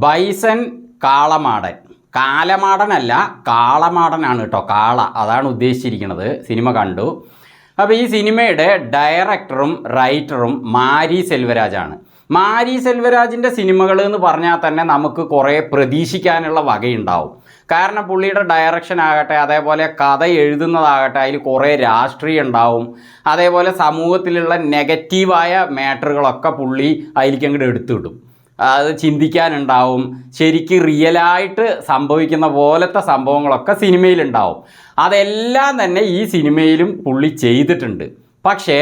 Bison കാളമാടൻ. കാലമാടനല്ല, കാളമാടനാണ് കേട്ടോ. കാള അതാണ് ഉദ്ദേശിച്ചിരിക്കുന്നത്. സിനിമ കണ്ടു. അപ്പോൾ ഈ സിനിമയുടെ ഡയറക്ടറും റൈറ്ററും മാരി സെൽവരാജാണ്. മാരി സെൽവരാജിൻ്റെ സിനിമകൾ എന്ന് പറഞ്ഞാൽ തന്നെ നമുക്ക് കുറേ പ്രതീക്ഷിക്കാനുള്ള വകയുണ്ടാവും. കാരണം പുള്ളിയുടെ ഡയറക്ഷൻ ആകട്ടെ, അതേപോലെ കഥ എഴുതുന്നതാകട്ടെ, അതിൽ കുറേ രാഷ്ട്രീയം ഉണ്ടാവും. അതേപോലെ സമൂഹത്തിലുള്ള നെഗറ്റീവായ മാറ്ററുകളൊക്കെ പുള്ളി അതിലേക്ക് അങ്ങോട്ട് എടുത്തുവിടും. അത് ചിന്തിക്കാനുണ്ടാവും. ശരിക്കും റിയലായിട്ട് സംഭവിക്കുന്ന പോലത്തെ സംഭവങ്ങളൊക്കെ സിനിമയിലുണ്ടാവും. അതെല്ലാം തന്നെ ഈ സിനിമയിലും പുള്ളി ചെയ്തിട്ടുണ്ട്. പക്ഷേ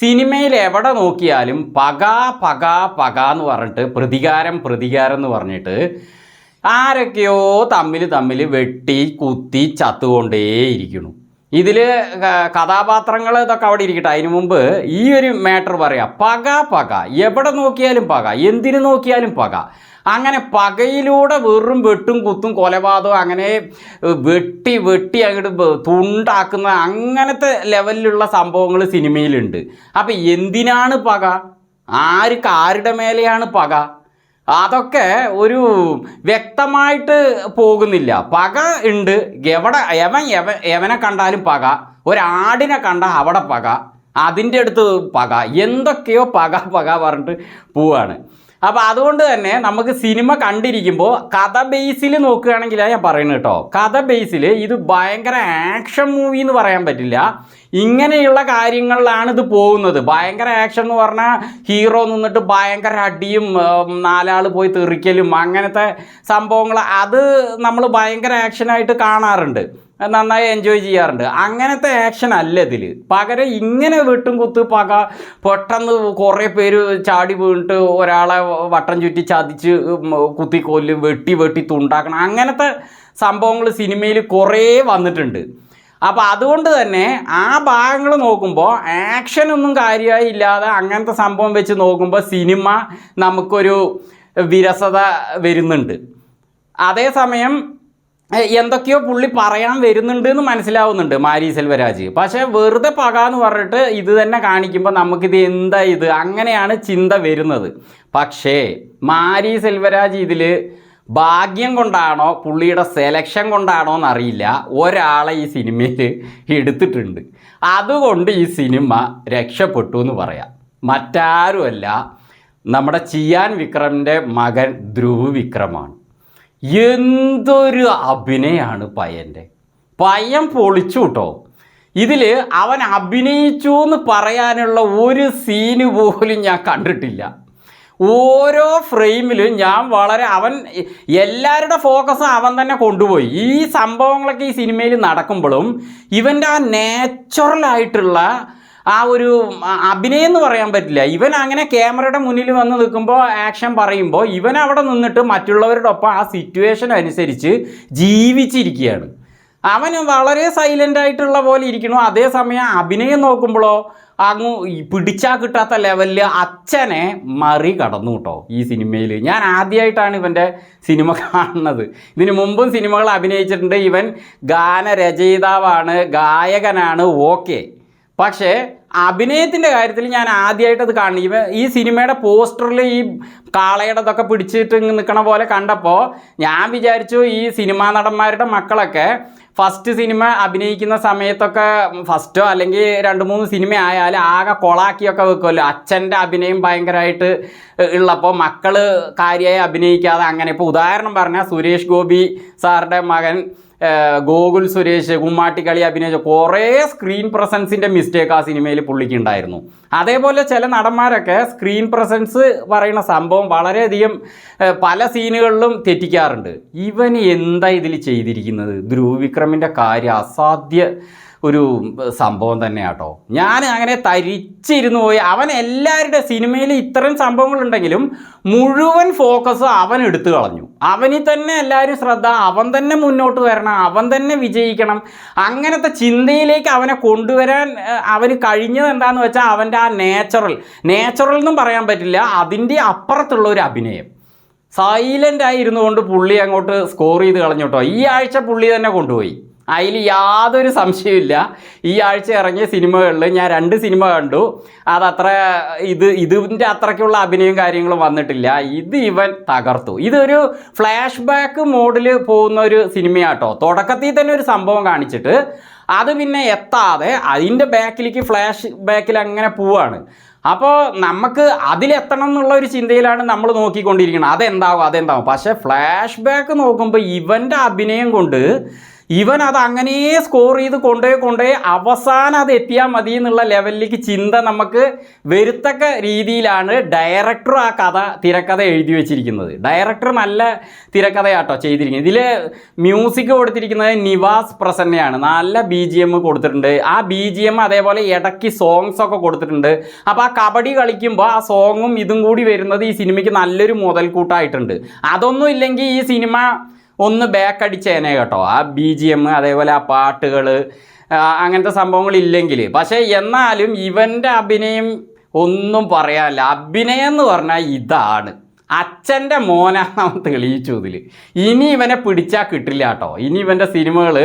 സിനിമയിൽ എവിടെ നോക്കിയാലും പക പക പക എന്ന് പറഞ്ഞിട്ട് പ്രതികാരം എന്ന് പറഞ്ഞിട്ട് ആരൊക്കെയോ തമ്മിൽ വെട്ടി കുത്തി ചത്തുകൊണ്ടേയിരിക്കുന്നു. ഇതിൽ കഥാപാത്രങ്ങൾ ഇതൊക്കെ അവിടെ ഇരിക്കട്ടെ. അതിനു മുമ്പ് ഈ ഒരു മാറ്റർ പറയാം. പക എവിടെ നോക്കിയാലും പക, എന്തിനു നോക്കിയാലും പക. അങ്ങനെ പകയിലൂടെ വെറും വെട്ടും കുത്തും കൊലപാതകം അങ്ങനെ വെട്ടി അങ്ങോട്ട് തുണ്ടാക്കുന്ന അങ്ങനത്തെ ലെവലിലുള്ള സംഭവങ്ങൾ സിനിമയിലുണ്ട്. അപ്പം എന്തിനാണ് പക? ആരുടെ മേലെയാണ് പക? അതൊക്കെ ഒരു വ്യക്തമായിട്ട് പോകുന്നില്ല. പക ഉണ്ട്. എവനെ കണ്ടാലും പക. ഒരാടിനെ കണ്ടാൽ അവിടെ പക, അതിൻ്റെ അടുത്ത് പക, എന്തൊക്കെയോ പക പറഞ്ഞിട്ട് പോവാണ്. അപ്പോൾ അതുകൊണ്ട് തന്നെ നമുക്ക് സിനിമ കണ്ടിരിക്കുമ്പോൾ കഥ ബേസിൽ നോക്കുകയാണെങ്കിലാണ് ഞാൻ പറയുന്നത് കേട്ടോ. കഥ ബേസിൽ ഇത് ഭയങ്കര ആക്ഷൻ മൂവി എന്ന് പറയാൻ പറ്റില്ല. ഇങ്ങനെയുള്ള കാര്യങ്ങളിലാണ് ഇത് പോകുന്നത്. ഭയങ്കര ആക്ഷൻ എന്ന് പറഞ്ഞാൽ ഹീറോ നിന്നിട്ട് ഭയങ്കര അടിയും നാലാൾ പോയി തെറിക്കലും അങ്ങനത്തെ സംഭവങ്ങൾ അത് നമ്മൾ ഭയങ്കര ആക്ഷനായിട്ട് കാണാറുണ്ട്, നന്നായി എൻജോയ് ചെയ്യാറുണ്ട്. അങ്ങനത്തെ ആക്ഷൻ അല്ല ഇതിൽ. പകരം ഇങ്ങനെ വെട്ടും കുത്ത് പക, പെട്ടെന്ന് കുറേ പേര് ചാടി വീണിട്ട് ഒരാളെ വട്ടം ചുറ്റി ചതിച്ച് കുത്തിക്കൊല്ലും, വെട്ടി തുണ്ടാക്കണം, അങ്ങനത്തെ സംഭവങ്ങൾ സിനിമയിൽ കുറേ വന്നിട്ടുണ്ട്. അപ്പോൾ അതുകൊണ്ട് തന്നെ ആ ഭാഗങ്ങൾ നോക്കുമ്പോൾ ആക്ഷനൊന്നും കാര്യമായി ഇല്ലാതെ അങ്ങനത്തെ സംഭവം വെച്ച് നോക്കുമ്പോൾ സിനിമ നമുക്കൊരു വിരസത വരുന്നുണ്ട്. അതേസമയം എന്തൊക്കെയോ പുള്ളി പറയാൻ വരുന്നുണ്ട് എന്ന് മനസ്സിലാവുന്നുണ്ട് മാരി സെൽവരാജ്. പക്ഷേ വെറുതെ പക എന്ന് പറഞ്ഞിട്ട് ഇത് തന്നെ കാണിക്കുമ്പോൾ നമുക്കിത് എന്താ ഇത്, അങ്ങനെയാണ് ചിന്ത വരുന്നത്. പക്ഷേ മാരി സെൽവരാജ് ഇതിൽ ഭാഗ്യം കൊണ്ടാണോ പുള്ളിയുടെ സെലക്ഷൻ കൊണ്ടാണോ എന്നറിയില്ല, ഒരാളെ ഈ സിനിമയിൽ എടുത്തിട്ടുണ്ട്. അതുകൊണ്ട് ഈ സിനിമ രക്ഷപ്പെട്ടു എന്ന് പറയാം. മറ്റാരുമല്ല, നമ്മുടെ ചിയാൻ വിക്രമിൻ്റെ മകൻ ധ്രുവ് വിക്രമാണ്. എന്തൊരു അഭിനയമാണ് പയ്യൻ പൊളിച്ചു കേട്ടോ. ഇതിൽ അവൻ അഭിനയിച്ചു എന്ന് പറയാനുള്ള ഒരു സീന് പോലും ഞാൻ കണ്ടിട്ടില്ല. ഓരോ ഫ്രെയിമിലും അവൻ എല്ലാവരുടെ ഫോക്കസ് അവൻ തന്നെ കൊണ്ടുപോയി. ഈ സംഭവങ്ങളൊക്കെ ഈ സിനിമയിൽ നടക്കുമ്പോഴും ഇവൻ്റെ ആ നാച്ചുറലായിട്ടുള്ള ആ ഒരു അഭിനയം എന്ന് പറയാൻ പറ്റില്ല. ഇവൻ അങ്ങനെ ക്യാമറയുടെ മുന്നിൽ വന്ന് നിൽക്കുമ്പോൾ ആക്ഷൻ പറയുമ്പോൾ ഇവൻ അവിടെ നിന്നിട്ട് മറ്റുള്ളവരുടെ ഒപ്പം ആ സിറ്റുവേഷൻ അനുസരിച്ച് ജീവിച്ചിരിക്കുകയാണ്. അവൻ വളരെ സൈലൻ്റ് ആയിട്ടുള്ള പോലെ ഇരിക്കണു. അതേസമയം അഭിനയം നോക്കുമ്പോഴോ അങ്ങ് പിടിച്ചാൽ കിട്ടാത്ത ലെവലിൽ അച്ഛനെ മറികടന്നു കേട്ടോ ഈ സിനിമയിൽ. ഞാൻ ആദ്യമായിട്ടാണ് ഇവൻ്റെ സിനിമ കാണുന്നത്. ഇതിനു മുമ്പും സിനിമകൾ അഭിനയിച്ചിട്ടുണ്ട്. ഇവൻ ഗാനരചയിതാവാണ്, ഗായകനാണ്, ഓക്കെ. പക്ഷേ അഭിനയത്തിൻ്റെ കാര്യത്തിൽ ഞാൻ ആദ്യമായിട്ടത് കാണുന്നു. ഈ സിനിമയുടെ പോസ്റ്ററിൽ ഈ കാളയുടെ ഇതൊക്കെ പിടിച്ചിട്ട് നിൽക്കണ പോലെ കണ്ടപ്പോൾ ഞാൻ വിചാരിച്ചു ഈ സിനിമാ നടന്മാരുടെ മക്കളൊക്കെ ഫസ്റ്റ് സിനിമ അഭിനയിക്കുന്ന സമയത്തൊക്കെ ഫസ്റ്റോ അല്ലെങ്കിൽ 2-3 സിനിമ ആയാലും ആകെ കൊളാക്കിയൊക്കെ വെക്കുമല്ലോ. അച്ഛൻ്റെ അഭിനയം ഭയങ്കരമായിട്ട് ഉള്ളപ്പോൾ മക്കൾ കാര്യമായി അഭിനയിക്കാതെ അങ്ങനെ. ഇപ്പോൾ ഉദാഹരണം പറഞ്ഞാൽ സുരേഷ് ഗോപി സാറുടെ മകൻ ഗോകുൽ സുരേഷ് കുമ്മാട്ടിക്കളി അഭിനയിച്ച കുറേ സ്ക്രീൻ പ്രസൻസിൻ്റെ മിസ്റ്റേക്ക് ആ സിനിമയിൽ പുള്ളിക്ക് ഉണ്ടായിരുന്നു. അതേപോലെ ചില നടന്മാരൊക്കെ സ്ക്രീൻ പ്രസൻസ് പറയുന്ന സംഭവം വളരെയധികം പല സീനുകളിലും തെറ്റിക്കാറുണ്ട്. ഇവൻ എന്താ ഇതിൽ ചെയ്തിരിക്കുന്നത്? ധ്രുവ് വിക്രമിൻ്റെ കാര്യം അസാധ്യ ഒരു സംഭവം തന്നെയാട്ടോ. ഞാൻ അങ്ങനെ തരിച്ചിരുന്നു പോയി. അവൻ എല്ലാവരുടെ സിനിമയിൽ ഇത്തരം സംഭവങ്ങളുണ്ടെങ്കിലും മുഴുവൻ ഫോക്കസ് അവൻ എടുത്തു കളഞ്ഞു. അവനിൽ തന്നെ എല്ലാവരും ശ്രദ്ധ, അവൻ തന്നെ മുന്നോട്ട് വരണം, അവൻ തന്നെ വിജയിക്കണം, അങ്ങനത്തെ ചിന്തയിലേക്ക് അവനെ കൊണ്ടുവരാൻ അവന് കഴിഞ്ഞത് എന്താണെന്ന് വെച്ചാൽ അവൻ്റെ ആ നേച്ചുറൽ എന്നും പറയാൻ പറ്റില്ല, അതിൻ്റെ അപ്പുറത്തുള്ള ഒരു അഭിനയം. സൈലൻ്റായി ഇരുന്നു കൊണ്ട് പുള്ളി അങ്ങോട്ട് സ്കോർ ചെയ്ത് കളഞ്ഞു കേട്ടോ. ഈ ആഴ്ച പുള്ളി തന്നെ കൊണ്ടുപോയി. അതിൽ യാതൊരു സംശയമില്ല. ഈ ആഴ്ച ഇറങ്ങിയ സിനിമകളിൽ ഞാൻ 2 സിനിമ കണ്ടു. അതത്ര ഇതിൻ്റെ അത്രയ്ക്കുള്ള അഭിനയം കാര്യങ്ങളും വന്നിട്ടില്ല. ഇവൻ തകർത്തു. ഇതൊരു ഫ്ലാഷ് ബാക്ക് മോഡിൽ പോകുന്ന ഒരു സിനിമയാട്ടോ. തുടക്കത്തിൽ തന്നെ ഒരു സംഭവം കാണിച്ചിട്ട് അത് പിന്നെ എത്താതെ അതിൻ്റെ ബാക്കിലേക്ക് ഫ്ലാഷ് ബാക്കിൽ അങ്ങനെ പോവാണ്. അപ്പോൾ നമുക്ക് അതിലെത്തണം എന്നുള്ള ഒരു ചിന്തയിലാണ് നമ്മൾ നോക്കിക്കൊണ്ടിരിക്കുന്നത്. അതെന്താവും. പക്ഷേ ഫ്ലാഷ് ബാക്ക് നോക്കുമ്പോൾ ഇവൻ്റെ അഭിനയം കൊണ്ട് ഇവൻ അത് അങ്ങനെ സ്കോർ ചെയ്ത് കൊണ്ടുപോയി അവസാനം അത് എത്തിയാൽ മതി എന്നുള്ള ലെവലിലേക്ക് ചിന്ത നമുക്ക് വരുത്തക്ക രീതിയിലാണ് ഡയറക്ടർ ആ തിരക്കഥ എഴുതി വെച്ചിരിക്കുന്നത്. ഡയറക്ടർ നല്ല തിരക്കഥയാട്ടോ ചെയ്തിരിക്കുന്നത്. ഇതിൽ മ്യൂസിക് കൊടുത്തിരിക്കുന്നത് നിവാസ് പ്രസന്നയാണ്. നല്ല BGM കൊടുത്തിട്ടുണ്ട്. ആ BGM അതേപോലെ ഇടയ്ക്ക് സോങ്സ് ഒക്കെ കൊടുത്തിട്ടുണ്ട്. അപ്പോൾ ആ കബഡി കളിക്കുമ്പോൾ ആ സോങ്ങും ഇതും കൂടി വരുന്നത് ഈ സിനിമയ്ക്ക് നല്ലൊരു മുതൽക്കൂട്ടായിട്ടുണ്ട്. അതൊന്നും ഇല്ലെങ്കിൽ ഈ സിനിമ ഒന്ന് ബാക്ക് അടിച്ചേനെ കേട്ടോ. ആ BGM അതേപോലെ ആ പാട്ടുകൾ അങ്ങനത്തെ സംഭവങ്ങളില്ലെങ്കിൽ. പക്ഷേ എന്നാലും ഇവൻ്റെ അഭിനയം ഒന്നും പറയാനില്ല. അഭിനയം എന്ന് പറഞ്ഞാൽ ഇതാണ്. അച്ഛൻ്റെ മോനാണ് അവൻ തെളിയിച്ചു. ഇതിൽ ഇനി ഇവനെ പിടിച്ചാൽ കിട്ടില്ല കേട്ടോ. ഇനി ഇവൻ്റെ സിനിമകൾ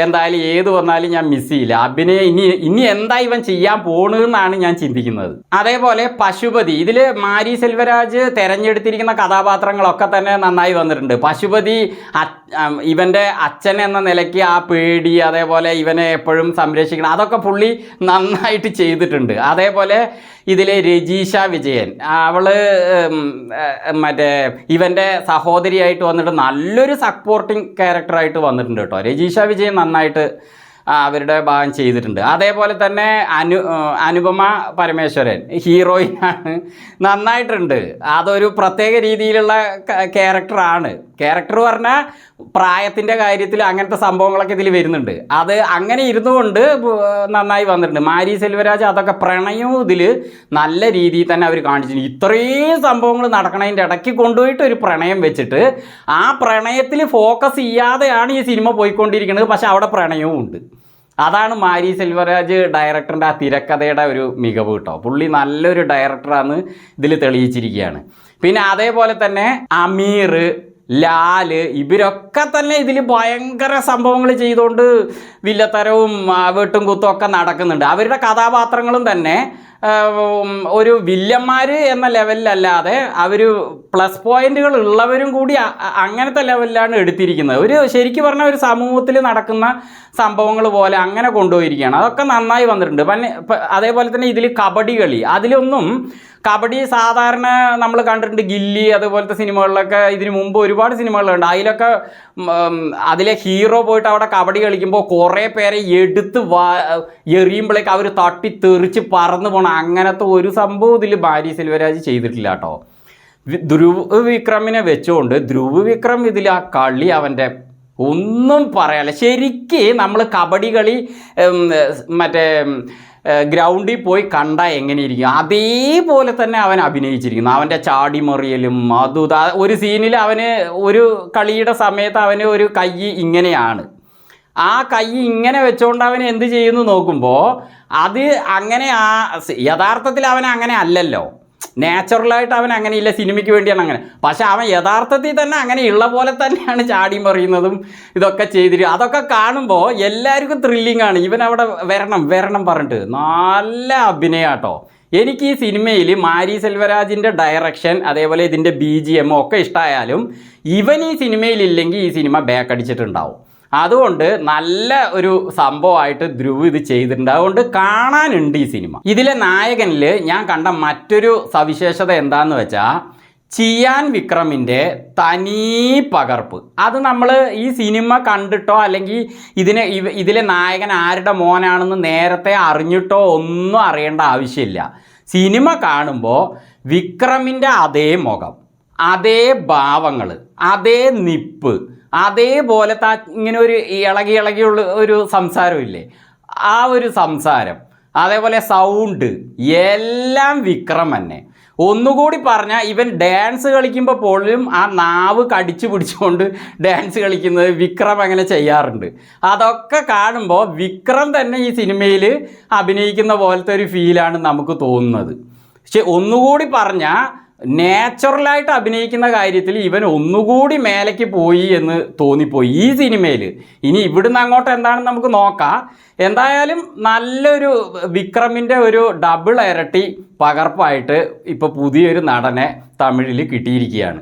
എന്തായാലും ഏത് വന്നാലും ഞാൻ മിസ് ചെയ്യില്ല. അഭിനയം ഇനി എന്താ ഇവൻ ചെയ്യാൻ പോണെന്നാണ് ഞാൻ ചിന്തിക്കുന്നത്. അതേപോലെ പശുപതി, ഇതിൽ മാരി സെൽവരാജ് തിരഞ്ഞെടുത്തിരിക്കുന്ന കഥാപാത്രങ്ങളൊക്കെ തന്നെ നന്നായി വന്നിട്ടുണ്ട്. പശുപതി ഇവൻ്റെ അച്ഛൻ എന്ന നിലയ്ക്ക് ആ പേടി, അതേപോലെ ഇവനെ എപ്പോഴും സംരക്ഷിക്കണം, അതൊക്കെ പുള്ളി നന്നായിട്ട് ചെയ്തിട്ടുണ്ട്. അതേപോലെ ഇതിലെ രജീഷ വിജയൻ, അവള് മറ്റേ ഇവൻ്റെ സഹോദരിയായിട്ട് വന്നിട്ട് നല്ലൊരു സപ്പോർട്ടിങ് ക്യാരക്ടറായിട്ട് വന്നിട്ടുണ്ട് കേട്ടോ. രജീഷ വിജയൻ നന്നായിട്ട് അവരുടെ ഭാഗം ചെയ്തിട്ടുണ്ട്. അതേപോലെ തന്നെ അനുപമ പരമേശ്വരൻ ഹീറോയിനാണ്, നന്നായിട്ടുണ്ട്. അതൊരു പ്രത്യേക രീതിയിലുള്ള ക്യാരക്ടറാണ്. ക്യാരക്ടർ പറഞ്ഞാൽ പ്രായത്തിൻ്റെ കാര്യത്തിൽ അങ്ങനത്തെ സംഭവങ്ങളൊക്കെ ഇതിൽ വരുന്നുണ്ട്. അത് അങ്ങനെ ഇരുന്നുകൊണ്ട് നന്നായി വന്നിട്ടുണ്ട്. മാരി സെൽവരാജ് അതൊക്കെ പ്രണയവും ഇതിൽ നല്ല രീതിയിൽ തന്നെ അവർ കാണിച്ചിട്ടുണ്ട്. ഇത്രയും സംഭവങ്ങൾ നടക്കണതിൻ്റെ ഇടയ്ക്ക് കൊണ്ടുപോയിട്ട് ഒരു പ്രണയം വെച്ചിട്ട് ആ പ്രണയത്തിൽ ഫോക്കസ് ചെയ്യാതെയാണ് ഈ സിനിമ പോയിക്കൊണ്ടിരിക്കുന്നത്. പക്ഷെ അവിടെ പ്രണയവും ഉണ്ട്. അതാണ് മാരി സെൽവരാജ് ഡയറക്ടറിൻ്റെ ആ തിരക്കഥയുടെ ഒരു മികവ് കേട്ടോ. പുള്ളി നല്ലൊരു ഡയറക്ടറാണ് ഇതിൽ തെളിയിച്ചിരിക്കുകയാണ്. പിന്നെ അതേപോലെ തന്നെ അമീർ, ലാല്, ഇവരൊക്കെ തന്നെ ഇതിൽ ഭയങ്കര സംഭവങ്ങൾ ചെയ്തുകൊണ്ട് വില്ലത്തരവും വെട്ടും കുത്തും ഒക്കെ നടക്കുന്നുണ്ട്. അവരുടെ കഥാപാത്രങ്ങളും തന്നെ ഒരു വില്ലന്മാർ എന്ന ലെവലിലല്ലാതെ അവർ പ്ലസ് പോയിന്റുകൾ ഉള്ളവരും കൂടി അങ്ങനത്തെ ലെവലിലാണ് എടുത്തിരിക്കുന്നത്. ഒരു ശരിക്കും പറഞ്ഞാൽ ഒരു സമൂഹത്തിൽ നടക്കുന്ന സംഭവങ്ങൾ പോലെ അങ്ങനെ കൊണ്ടുപോയിരിക്കുകയാണ്. അതൊക്കെ നന്നായി വന്നിട്ടുണ്ട്. അതേപോലെ തന്നെ ഇതിൽ കബഡി കളി, അതിലൊന്നും കബഡി സാധാരണ നമ്മൾ കണ്ടിട്ടുണ്ട്. ഗില്ലി അതുപോലത്തെ സിനിമകളിലൊക്കെ ഇതിനു മുമ്പ് ഒരുപാട് സിനിമകളുണ്ട്. അതിലൊക്കെ അതിലെ ഹീറോ പോയിട്ട് അവിടെ കബഡി കളിക്കുമ്പോൾ കുറേ പേരെ എടുത്ത് എറിയുമ്പോഴേക്ക് അവർ തട്ടി തെറിച്ച് പറന്നു പോകണം. അങ്ങനത്തെ ഒരു സംഭവം ഇതിൽ മാരി സെൽവരാജ് ചെയ്തിട്ടില്ല കേട്ടോ. ധ്രുവ് വിക്രമിനെ വെച്ചുകൊണ്ട് ധ്രുവ് വിക്രം ഇതിൽ ആ കളി അവൻ്റെ ഒന്നും പറയാല്ല. ശരിക്ക് നമ്മൾ കബഡി കളി മറ്റേ ഗ്രൗണ്ടിൽ പോയി കണ്ടാൽ എങ്ങനെയിരിക്കും അതേപോലെ തന്നെ അവൻ അഭിനയിച്ചിരിക്കുന്നു. അവൻ്റെ ചാടിമറിയലും ഒരു സീനിൽ അവന് ഒരു കളിയുടെ സമയത്ത് അവന് ഒരു കൈ ഇങ്ങനെയാണ്. ആ കൈ ഇങ്ങനെ വെച്ചുകൊണ്ട് അവൻ എന്ത് ചെയ്യുന്നു നോക്കുമ്പോൾ അത് അങ്ങനെ യഥാർത്ഥത്തിൽ അവൻ അങ്ങനെ അല്ലല്ലോ. നാച്ചുറലായിട്ട് അവൻ അങ്ങനെയില്ല, സിനിമയ്ക്ക് വേണ്ടിയാണ് അങ്ങനെ. പക്ഷെ അവൻ യഥാർത്ഥത്തിൽ തന്നെ അങ്ങനെയുള്ള പോലെ തന്നെയാണ് ചാടി മറിയുന്നതും ഇതൊക്കെ ചെയ്തിരിക്കും. അതൊക്കെ കാണുമ്പോൾ എല്ലാവർക്കും ത്രില്ലിംഗ് ആണ്. ഇവൻ അവിടെ വരണം പറഞ്ഞിട്ട് നല്ല അഭിനയാട്ടോ. എനിക്ക് ഈ സിനിമയിൽ മാരി സെൽവരാജിൻ്റെ ഡയറക്ഷൻ അതേപോലെ ഇതിൻ്റെ BGM ഒക്കെ ഇഷ്ടമായാലും ഇവൻ ഈ സിനിമയിലില്ലെങ്കിൽ ഈ സിനിമ ബാക്ക് അടിച്ചിട്ടുണ്ടാവും. അതുകൊണ്ട് നല്ല ഒരു സംഭവമായിട്ട് ധ്രുവ് ഇത് ചെയ്തിട്ടുണ്ട്. അതുകൊണ്ട് കാണാനുണ്ട് ഈ സിനിമ. ഇതിലെ നായകനിൽ ഞാൻ കണ്ട മറ്റൊരു സവിശേഷത എന്താണെന്ന് വെച്ചാൽ ചിയാൻ വിക്രമിൻ്റെ തനി പകർപ്പ്. അത് നമ്മൾ ഈ സിനിമ കണ്ടിട്ടോ അല്ലെങ്കിൽ ഇതിലെ നായകൻ ആരുടെ മോനാണെന്ന് നേരത്തെ അറിഞ്ഞിട്ടോ ഒന്നും അറിയേണ്ട ആവശ്യമില്ല. സിനിമ കാണുമ്പോൾ വിക്രമിൻ്റെ അതേ മുഖം, അതേ ഭാവങ്ങൾ, അതേ നിപ്പ്, അതേപോലത്തെ ഇങ്ങനെ ഒരു ഇളകിയുള്ള ഒരു സംസാരമില്ലേ, ആ ഒരു സംസാരം, അതേപോലെ സൗണ്ട് എല്ലാം വിക്രം തന്നെ. ഒന്നുകൂടി പറഞ്ഞാൽ ഇവൻ ഡാൻസ് കളിക്കുമ്പോൾ പോലും ആ നാവ് കടിച്ചു പിടിച്ചുകൊണ്ട് ഡാൻസ് കളിക്കുന്നത് വിക്രം അങ്ങനെ ചെയ്യാറുണ്ട്. അതൊക്കെ കാണുമ്പോൾ വിക്രം തന്നെ ഈ സിനിമയിൽ അഭിനയിക്കുന്ന പോലത്തെ ഒരു ഫീലാണ് നമുക്ക് തോന്നുന്നത്. പക്ഷെ ഒന്നുകൂടി പറഞ്ഞാൽ നാച്ചുറലായിട്ട് അഭിനയിക്കുന്ന കാര്യത്തിൽ ഇവൻ ഒന്നുകൂടി മേലേക്ക് പോയി എന്ന് തോന്നിപ്പോയി ഈ സിനിമയിൽ. ഇനി ഇവിടുന്ന് അങ്ങോട്ട് എന്താണെന്ന് നമുക്ക് നോക്കാം. എന്തായാലും നല്ലൊരു വിക്രമിൻ്റെ ഒരു ഡബിൾ ഇരട്ടി പകർപ്പായിട്ട് ഇപ്പോൾ പുതിയൊരു നടനെ തമിഴിൽ കിട്ടിയിരിക്കുകയാണ്.